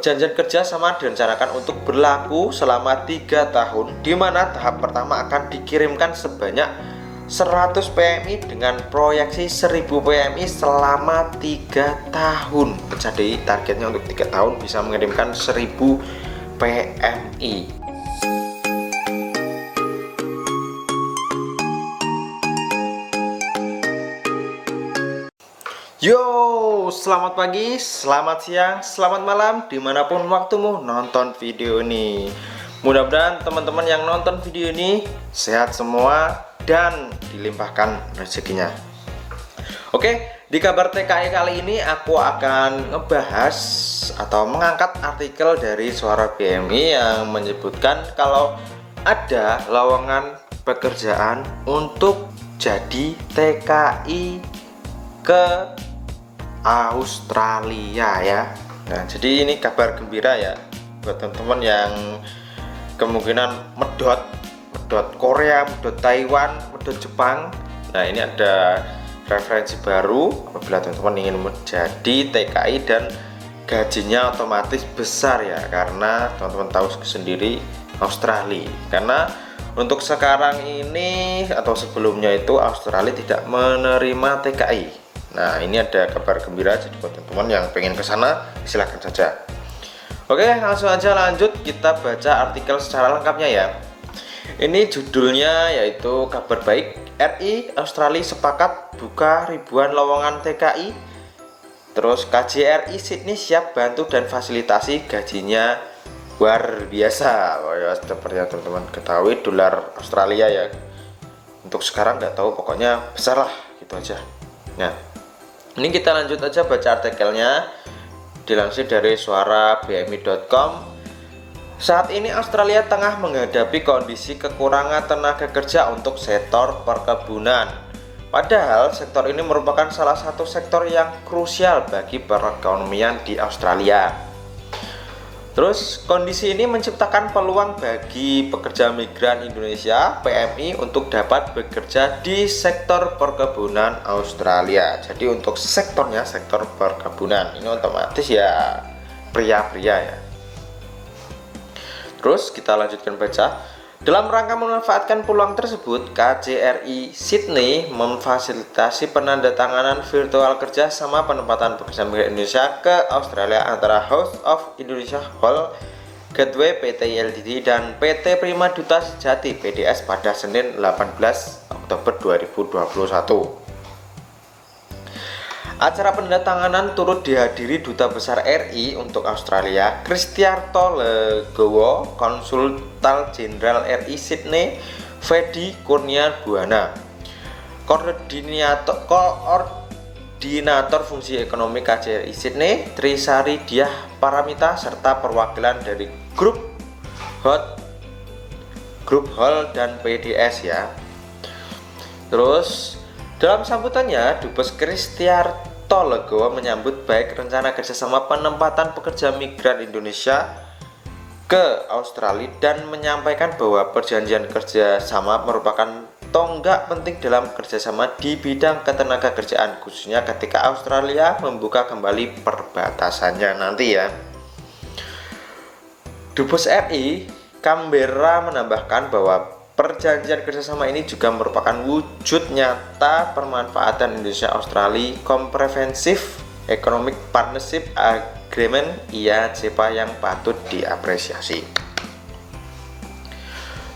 Perjanjian kerjasama direncanakan untuk berlaku selama 3 tahun, di mana tahap pertama akan dikirimkan sebanyak 100 PMI dengan proyeksi 1000 PMI selama 3 tahun. Jadi targetnya untuk 3 tahun bisa mengirimkan 1000 PMI. Yo, selamat pagi, selamat siang, selamat malam, dimanapun waktumu nonton video ini. Mudah-mudahan teman-teman yang nonton video ini sehat semua dan dilimpahkan rezekinya. Oke, di kabar TKI kali ini aku akan ngebahas atau mengangkat artikel dari Suara PMI yang menyebutkan kalau ada lowongan pekerjaan untuk jadi TKI ke Australia ya. Nah, jadi ini kabar gembira ya buat teman-teman yang kemungkinan medot Korea, medot Taiwan, medot Jepang. Nah, ini ada referensi baru apabila teman-teman ingin menjadi TKI dan gajinya otomatis besar ya, karena teman-teman tahu sendiri Australia. Karena untuk sekarang ini atau sebelumnya itu Australia tidak menerima TKI. Nah, ini ada kabar gembira, jadi buat teman-teman yang pengen ke sana silahkan saja. Oke, langsung aja lanjut kita baca artikel secara lengkapnya ya. Ini judulnya yaitu kabar baik, RI Australia sepakat buka ribuan lowongan TKI. Terus KJRI Sydney siap bantu dan fasilitasi, gajinya luar biasa. Oh ya, seperti yang teman-teman ketahui dolar Australia ya. Untuk sekarang nggak tahu, pokoknya besar lah gitu aja. Nah, ini kita lanjut aja baca artikelnya, dilansir dari suarabmi.com. Saat ini Australia tengah menghadapi kondisi kekurangan tenaga kerja untuk sektor perkebunan. Padahal sektor ini merupakan salah satu sektor yang krusial bagi perekonomian di Australia. Terus kondisi ini menciptakan peluang bagi pekerja migran Indonesia PMI untuk dapat bekerja di sektor perkebunan Australia. Jadi untuk sektornya sektor perkebunan, ini otomatis ya pria-pria ya. Terus kita lanjutkan baca. Dalam rangka memanfaatkan peluang tersebut, KJRI Sydney memfasilitasi penandatanganan virtual kerjasama penempatan pekerja migran Indonesia ke Australia antara House of Indonesia Hall Gateway PT Ltd dan PT Prima Duta Sejati PDS pada Senin 18 Oktober 2021. Acara penandatanganan turut dihadiri Duta Besar RI untuk Australia, Kristiarto Legowo, Konsultan Jenderal RI Sydney, Fedi Kurnia Buana, Koordinator Fungsi Ekonomi KJRI Sydney, Trisari Diah Paramita, serta perwakilan dari Grup Hall dan PDS ya. Terus dalam sambutannya, Dubes Kristiarto Legowo menyambut baik rencana kerjasama penempatan pekerja migran Indonesia ke Australia dan menyampaikan bahwa perjanjian kerjasama merupakan tonggak penting dalam kerjasama di bidang ketenaga kerjaan, khususnya ketika Australia membuka kembali perbatasannya nanti ya. Dubes RI Canberra menambahkan bahwa perjanjian kerjasama ini juga merupakan wujud nyata permanfaatan Indonesia-Australia Comprehensive Economic Partnership Agreement (IACPA) yang patut diapresiasi.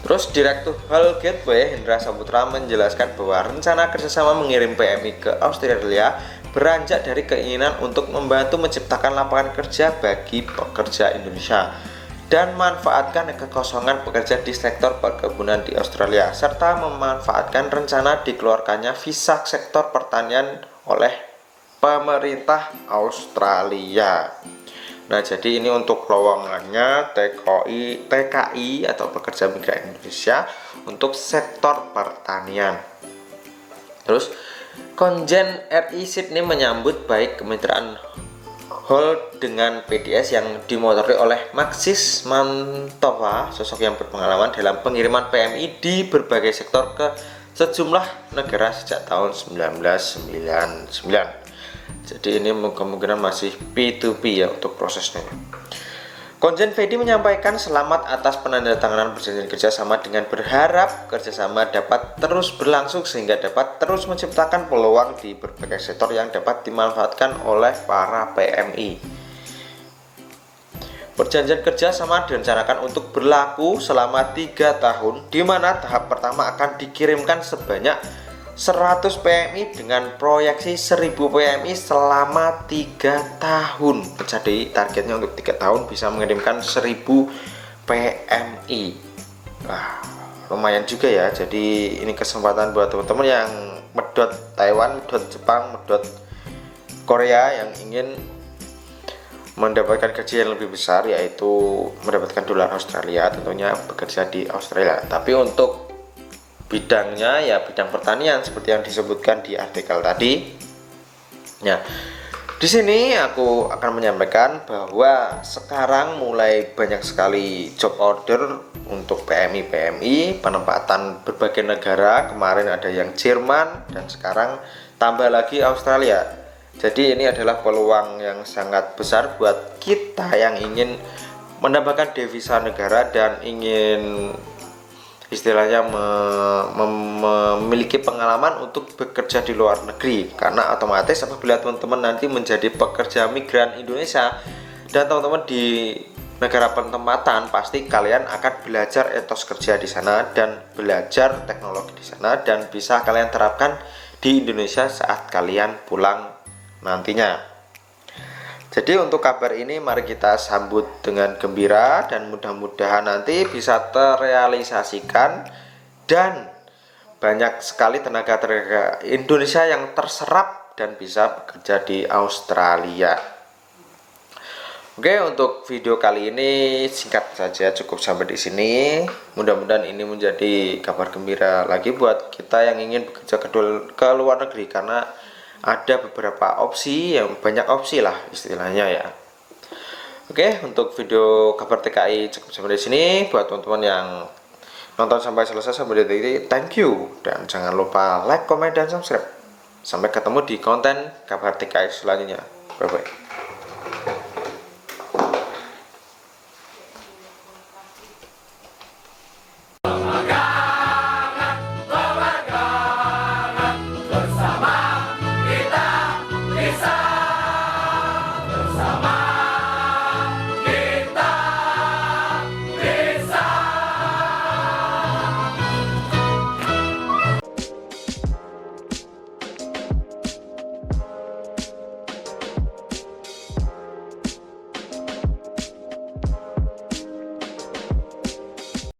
Terus Direktur Hall Gateway Hendra Saputra menjelaskan bahwa rencana kerjasama mengirim PMI ke Australia beranjak dari keinginan untuk membantu menciptakan lapangan kerja bagi pekerja Indonesia dan memanfaatkan kekosongan pekerja di sektor perkebunan di Australia, serta memanfaatkan rencana dikeluarkannya visa sektor pertanian oleh pemerintah Australia. Nah, jadi ini untuk lowongannya TKI atau pekerja migran Indonesia untuk sektor pertanian. Terus Konjen RI Sydney menyambut baik kemitraan Hall dengan PDS yang dimotori oleh Maxis Mantova, sosok yang berpengalaman dalam pengiriman PMI di berbagai sektor ke sejumlah negara sejak tahun 1999. Jadi ini kemungkinan masih P2P ya untuk prosesnya. Konjen Fedi menyampaikan selamat atas penandatanganan perjanjian kerjasama dengan berharap kerjasama dapat terus berlangsung sehingga dapat terus menciptakan peluang di berbagai sektor yang dapat dimanfaatkan oleh para PMI. Perjanjian kerjasama direncanakan untuk berlaku selama 3 tahun, di mana tahap pertama akan dikirimkan sebanyak 100 PMI dengan proyeksi 1000 PMI selama 3 tahun. Jadi targetnya untuk 3 tahun bisa mengirimkan 1000 PMI. Wah, lumayan juga ya. Jadi ini kesempatan buat teman-teman yang medot Taiwan, medot Jepang, medot Korea yang ingin mendapatkan gaji yang lebih besar, yaitu mendapatkan dolar Australia, tentunya bekerja di Australia. Tapi untuk bidangnya ya bidang pertanian seperti yang disebutkan di artikel tadi. Nah, di sini aku akan menyampaikan bahwa sekarang mulai banyak sekali job order untuk PMI penempatan berbagai negara. Kemarin ada yang Jerman dan sekarang tambah lagi Australia. Jadi ini adalah peluang yang sangat besar buat kita yang ingin mendapatkan devisa negara dan ingin istilahnya memiliki pengalaman untuk bekerja di luar negeri. Karena otomatis apabila teman-teman nanti menjadi pekerja migran Indonesia dan teman-teman di negara penempatan, pasti kalian akan belajar etos kerja di sana dan belajar teknologi di sana dan bisa kalian terapkan di Indonesia saat kalian pulang nantinya. Jadi untuk kabar ini mari kita sambut dengan gembira dan mudah-mudahan nanti bisa terrealisasikan dan banyak sekali tenaga Indonesia yang terserap dan bisa bekerja di Australia. Oke, untuk video kali ini singkat saja, cukup sampai di sini. Mudah-mudahan ini menjadi kabar gembira lagi buat kita yang ingin bekerja ke luar negeri, karena ada beberapa opsi, yang banyak opsi lah istilahnya ya. Oke, untuk video kabar TKI cukup sampai di sini. Buat teman-teman yang nonton sampai selesai sampai detik ini, thank you dan jangan lupa like, comment dan subscribe. Sampai ketemu di konten kabar TKI selanjutnya. Bye bye.